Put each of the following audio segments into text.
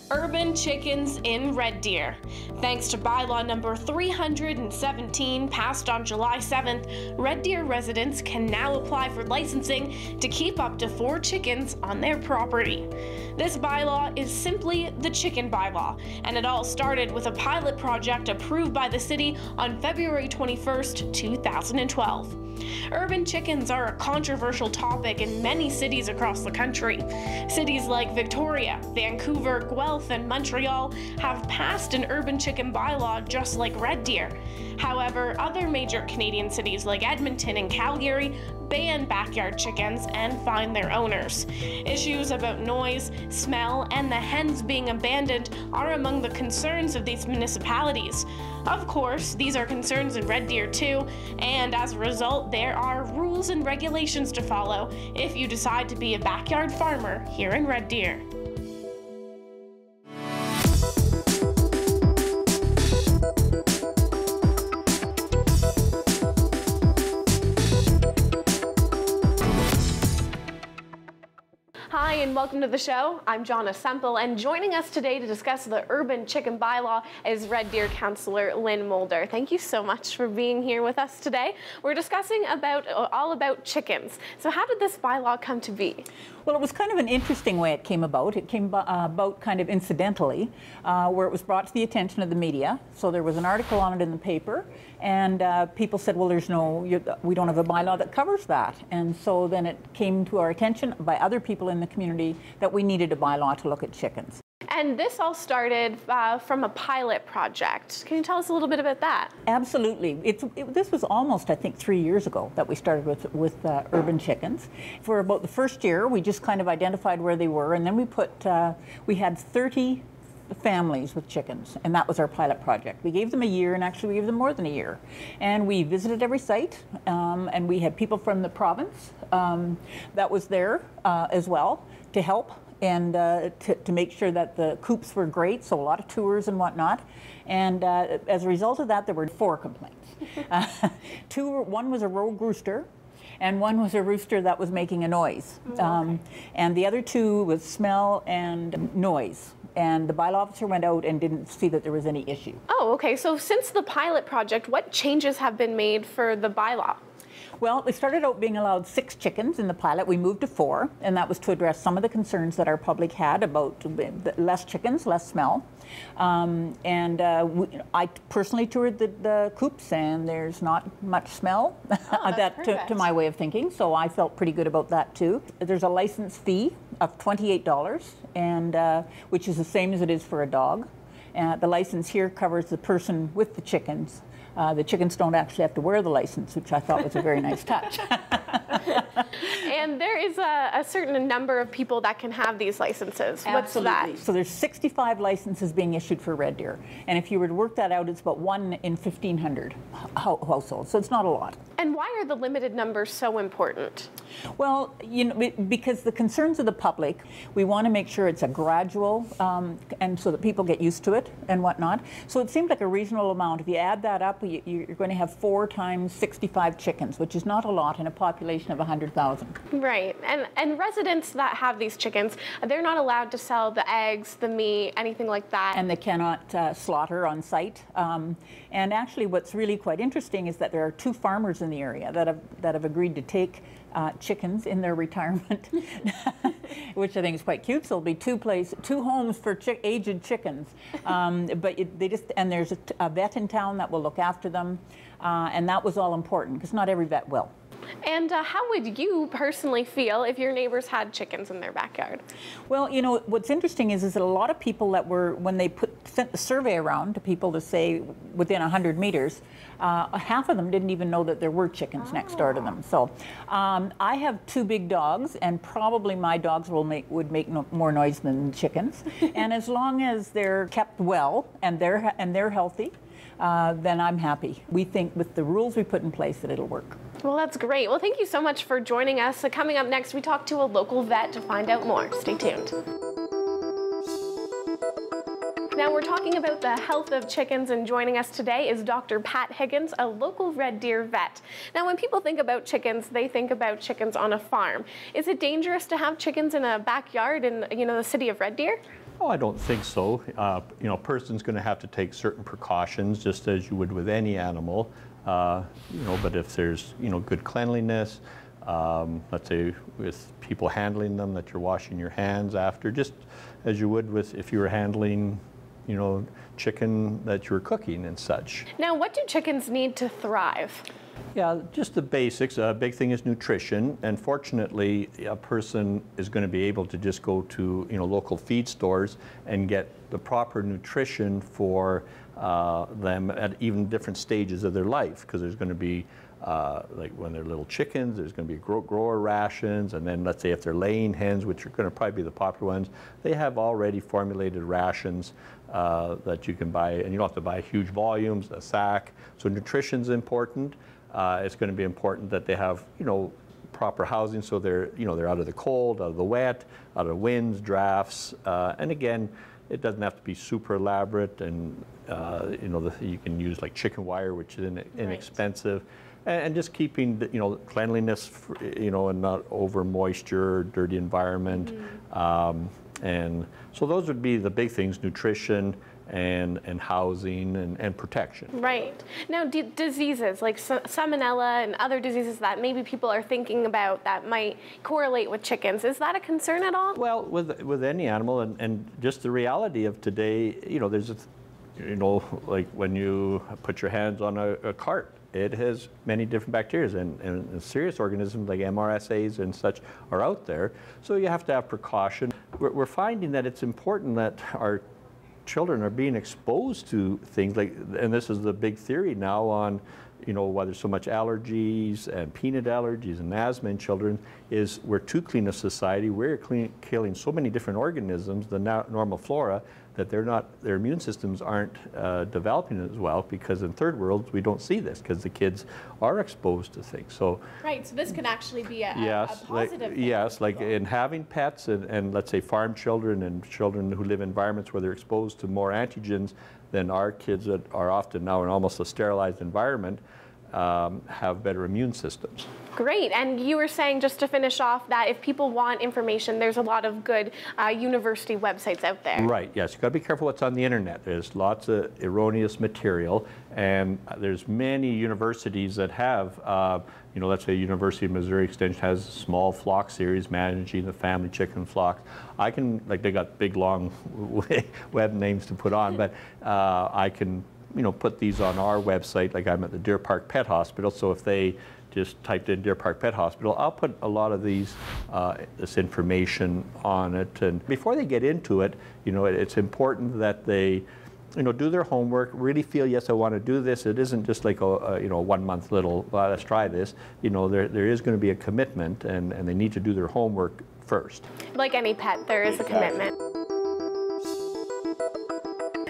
Urban chickens in Red Deer. Thanks to bylaw number 317 passed on July 7th, Red Deer residents can now apply for licensing to keep up to 4 chickens on their property. This bylaw is simply the chicken bylaw, and it all started with a pilot project approved by the city on February 21st, 2012. Urban chickens are a controversial topic in many cities across the country. Cities like Victoria, Vancouver, Guelph, and Montreal have passed an urban chicken bylaw just like Red Deer. However, other major Canadian cities like Edmonton and Calgary ban backyard chickens and fine their owners. Issues about noise, smell, and the hens being abandoned are among the concerns of these municipalities. Of course, these are concerns in Red Deer too, and as a result, there are rules and regulations to follow if you decide to be a backyard farmer here in Red Deer. Hi and welcome to the show. I'm Jonna Semple, and joining us today to discuss the urban chicken bylaw is Red Deer Councillor Lynn Mulder. Thank you so much for being here with us today. We're discussing all about chickens. So how did this bylaw come to be? Well, it was kind of an interesting way it came about. It came about kind of incidentally, where it was brought to the attention of the media. So there was an article on it in the paper, and people said, well, we don't have a bylaw that covers that. And so then it came to our attention by other people in the community that we needed a bylaw to look at chickens. And this all started from a pilot project. Can you tell us a little bit about that? Absolutely. This was almost, I think, 3 years ago that we started with urban chickens. For about the first year, we just kind of identified where they were, and then we had 30 families with chickens, and that was our pilot project. We gave them a year, and actually we gave them more than a year. And we visited every site, and we had people from the province that was there as well to help and to make sure that the coops were great, so a lot of tours and whatnot. And as a result of that, there were 4 complaints. One was a rogue rooster, and one was a rooster that was making a noise. Okay. And the other 2 was smell and noise. And the bylaw officer went out and didn't see that there was any issue. Oh, okay. So since the pilot project, what changes have been made for the bylaw? Well, we started out being allowed 6 chickens in the pilot. We moved to 4, and that was to address some of the concerns that our public had about less chickens, less smell. I personally toured the coops, and there's not much smell to my way of thinking, so I felt pretty good about that too. There's a license fee of $28, and which is the same as it is for a dog. The license here covers the person with the chickens. The chickens don't actually have to wear the license, which I thought was a very nice touch. And there is a certain number of people that can have these licenses. What's that? So there's 65 licenses being issued for Red Deer. And if you were to work that out, it's about 1 in 1,500 households. So it's not a lot. And why are the limited numbers so important? Well, because the concerns of the public, we want to make sure it's a gradual, and so that people get used to it and whatnot. So it seemed like a reasonable amount. If you add that up, you're going to have 4 times 65 chickens, which is not a lot in a population of 100,000. Right, and residents that have these chickens, they're not allowed to sell the eggs, the meat, anything like that. And they cannot slaughter on site. And actually, what's really quite interesting is that there are 2 farmers in the area that have agreed to take chickens in their retirement, which I think is quite cute. So there'll be 2 homes for aged chickens. But and there's a vet in town that will look after them, and that was all important because not every vet will. And how would you personally feel if your neighbors had chickens in their backyard? Well, what's interesting is that a lot of people that were, when they sent the survey around to people to say within 100 meters, half of them didn't even know that there were chickens next door to them. So I have 2 big dogs, and probably my dogs would make more noise than chickens. And as long as they're kept well and they're healthy, then I'm happy. We think with the rules we put in place that it'll work. Well, that's great. Well, thank you so much for joining us. So coming up next, we talk to a local vet to find out more. Stay tuned. Now we're talking about the health of chickens, and joining us today is Dr. Pat Higgins, a local Red Deer vet. Now when people think about chickens, they think about chickens on a farm. Is it dangerous to have chickens in a backyard in the city of Red Deer? Oh, I don't think so. You know, a person's going to have to take certain precautions, just as you would with any animal. You know, but if there's, you know, good cleanliness, let's say with people handling them, that you're washing your hands after, just as you would with if you were handling, you know, chicken that you were cooking and such. Now, what do chickens need to thrive? Yeah, just the basics. A big thing is nutrition, and fortunately, a person is going to be able to just go to, you know, local feed stores and get the proper nutrition for them at even different stages of their life, because there's going to be like when they're little chickens, there's going to be grower rations, and then let's say if they're laying hens, which are going to probably be the popular ones, they have already formulated rations that you can buy, and you don't have to buy huge volumes, a sack. So nutrition's important. It's going to be important that they have, you know, proper housing, so they're, you know, they're out of the cold, out of the wet, out of winds, drafts, and again, it doesn't have to be super elaborate, and you know, you can use like chicken wire, which is inexpensive, and just keeping the, you know, cleanliness, you know, and not over moisture, dirty environment, and so those would be the big things: nutrition, and housing and protection. Right. Now, diseases like salmonella and other diseases that maybe people are thinking about that might correlate with chickens, is that a concern at all? Well, with any animal, and just the reality of today, you know, there's, you know, like when you put your hands on a cart, it has many different bacteria, and serious organisms like MRSAs and such are out there. So you have to have precaution. We're finding that it's important that our children are being exposed to things like, and this is the big theory now on, you know, why there's so much allergies and peanut allergies and asthma in children, is we're too clean a society. We're killing so many different organisms, the normal flora, that their immune systems aren't developing as well, because in third worlds we don't see this because the kids are exposed to things. So right, so this could actually be a positive thing. Yes, like in having pets and let's say farm children and children who live in environments where they're exposed to more antigens than our kids that are often now in almost a sterilized environment, have better immune systems. Great, and you were saying, just to finish off, that if people want information, there's a lot of good university websites out there. Right, yes, you've got to be careful what's on the internet. There's lots of erroneous material, and there's many universities that have, you know, let's say University of Missouri Extension has a small flock series managing the family chicken flock. I can, like, they got big long web names to put on, but I can, you know, put these on our website. Like, I'm at the Deer Park Pet Hospital, so if they just typed in Deer Park Pet Hospital, I'll put a lot of these, this information on it. And before they get into it, you know, it's important that they, you know, do their homework, really feel, yes, I want to do this. It isn't just like a you know, 1 month little, well, let's try this. You know, there is going to be a commitment, and they need to do their homework first. Like any pet, there is a commitment.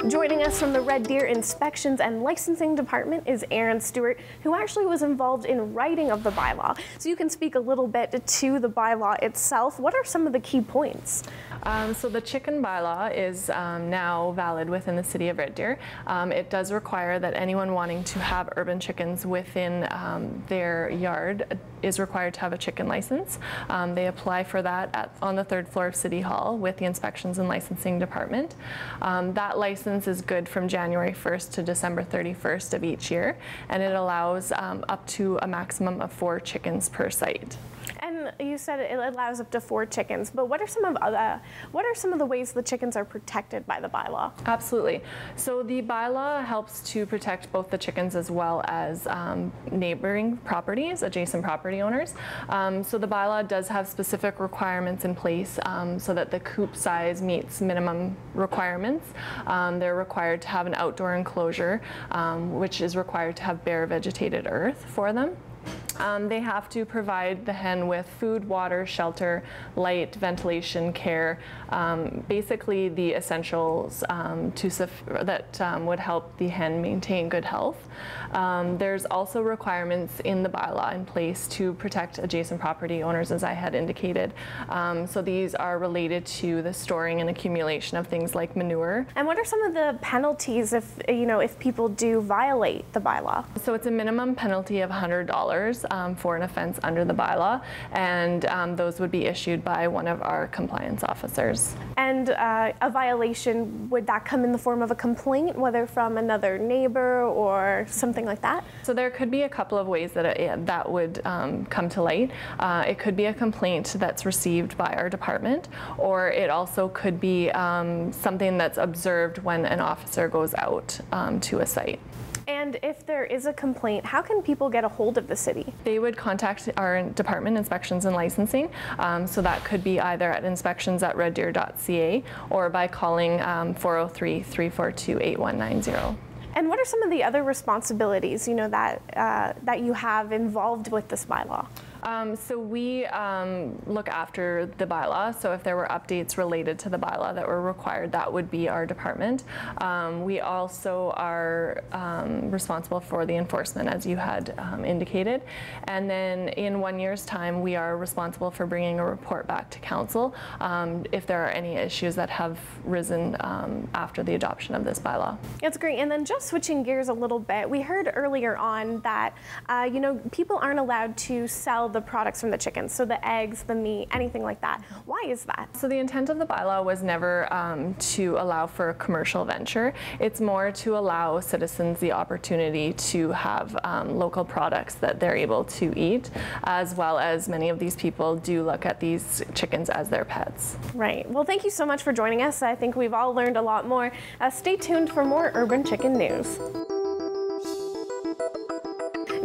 Joining us from the Red Deer Inspections and Licensing Department is Erin Stewart, who actually was involved in writing of the bylaw. So you can speak a little bit to the bylaw itself. What are some of the key points? So the chicken bylaw is now valid within the city of Red Deer. It does require that anyone wanting to have urban chickens within their yard is required to have a chicken license. They apply for that on the 3rd floor of City Hall with the Inspections and Licensing Department. That license is good from January 1st to December 31st of each year, and it allows up to a maximum of 4 chickens per site. And you said it allows up to 4 chickens, but what are some of the ways the chickens are protected by the bylaw? Absolutely. So the bylaw helps to protect both the chickens as well as neighboring properties, adjacent property owners. So the bylaw does have specific requirements in place so that the coop size meets minimum requirements. They're required to have an outdoor enclosure, which is required to have bare vegetated earth for them. They have to provide the hen with food, water, shelter, light, ventilation, care, basically the essentials that would help the hen maintain good health. There's also requirements in the bylaw in place to protect adjacent property owners, as I had indicated. So these are related to the storing and accumulation of things like manure. And what are some of the penalties if people do violate the bylaw? So it's a minimum penalty of $100 for an offense under the bylaw, and those would be issued by one of our compliance officers. And a violation, would that come in the form of a complaint, whether from another neighbor or something like that? So there could be a couple of ways that that would come to light. It could be a complaint that's received by our department, or it also could be something that's observed when an officer goes out to a site. And if there is a complaint, how can people get a hold of the city? They would contact our department, Inspections and Licensing. So that could be either at inspections@reddeer.ca or by calling 403-342-8190. And what are some of the other responsibilities, you know, that you have involved with this bylaw? So we look after the bylaw. So if there were updates related to the bylaw that were required, that would be our department. We also are responsible for the enforcement, as you had indicated. And then in 1 year's time, we are responsible for bringing a report back to council if there are any issues that have risen after the adoption of this bylaw. That's great. And then just switching gears a little bit, we heard earlier on that you know, people aren't allowed to sell the products from the chickens, so the eggs, the meat, anything like that. Why is that? So the intent of the bylaw was never to allow for a commercial venture. It's more to allow citizens the opportunity to have local products that they're able to eat, as well as many of these people do look at these chickens as their pets. Right. Well, thank you so much for joining us. I think we've all learned a lot more. Stay tuned for more urban chicken news.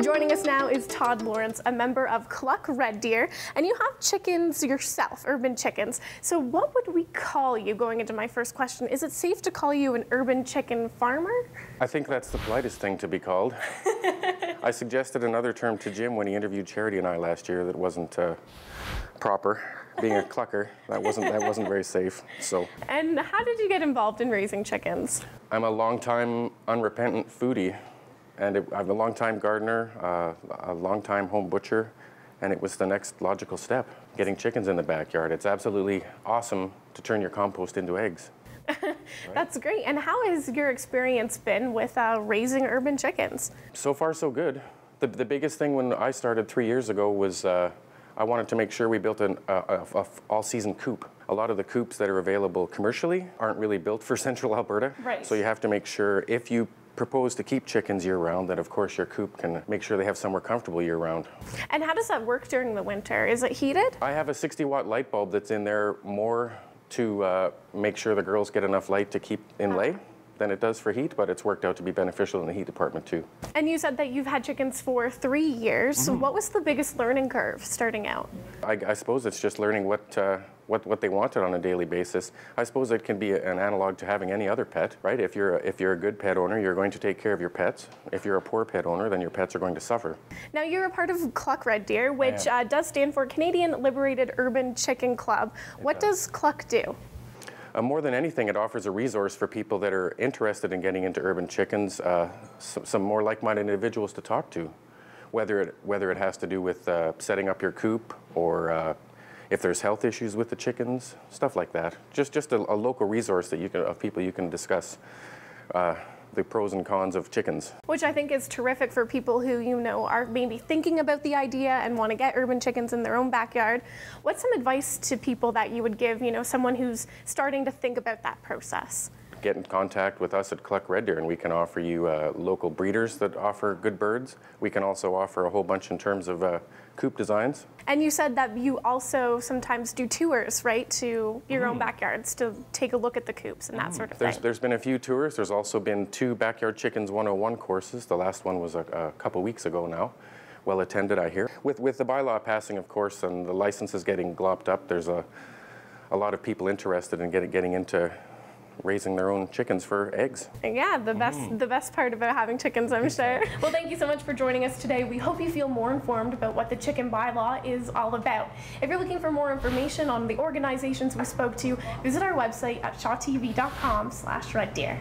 Joining us now is Todd Lawrence, a member of Cluck Red Deer, and you have chickens yourself, urban chickens. So what would we call you, going into my first question? Is it safe to call you an urban chicken farmer? I think that's the politest thing to be called. I suggested another term to Jim when he interviewed Charity and I last year that wasn't proper. Being a clucker, that wasn't very safe. So. And how did you get involved in raising chickens? I'm a long-time unrepentant foodie. And I'm a long-time gardener, a long-time home butcher, and it was the next logical step, getting chickens in the backyard. It's absolutely awesome to turn your compost into eggs. Right? That's great. And how has your experience been with raising urban chickens? So far, so good. The biggest thing when I started 3 years ago was I wanted to make sure we built an all-season coop. A lot of the coops that are available commercially aren't really built for central Alberta. Right. So you have to make sure if you propose to keep chickens year-round, that of course your coop can make sure they have somewhere comfortable year-round. And how does that work during the winter? Is it heated? I have a 60-watt light bulb that's in there more to make sure the girls get enough light to keep in lay than it does for heat, but it's worked out to be beneficial in the heat department too. And you said that you've had chickens for 3 years. So what was the biggest learning curve starting out? I suppose it's just learning what they wanted on a daily basis. I suppose it can be an analog to having any other pet, right? If you're a good pet owner, you're going to take care of your pets. If you're a poor pet owner, then your pets are going to suffer. Now you're a part of Cluck Red Deer, which does stand for Canadian Liberated Urban Chicken Club. What does Cluck do? More than anything, it offers a resource for people that are interested in getting into urban chickens, some more like-minded individuals to talk to, whether it has to do with setting up your coop or if there's health issues with the chickens, stuff like that. Just a local resource that of people you can discuss the pros and cons of chickens. Which I think is terrific for people who, you know, are maybe thinking about the idea and want to get urban chickens in their own backyard. What's some advice to people that you would give, you know, someone who's starting to think about that process? Get in contact with us at Cluck Red Deer and we can offer you local breeders that offer good birds. We can also offer a whole bunch in terms of coop designs. And you said that you also sometimes do tours, right, to your own backyards to take a look at the coops and that sort of thing. There's been a few tours. There's also been 2 Backyard Chickens 101 courses. The last one was a couple weeks ago now. Well attended, I hear. With the bylaw passing, of course, and the licenses getting glopped up, there's a lot of people interested in getting into raising their own chickens for eggs. Yeah, the best part about having chickens, I'm sure. Well, thank you so much for joining us today. We hope you feel more informed about what the chicken bylaw is all about. If you're looking for more information on the organizations we spoke to, visit our website at shawtv.com/reddeer.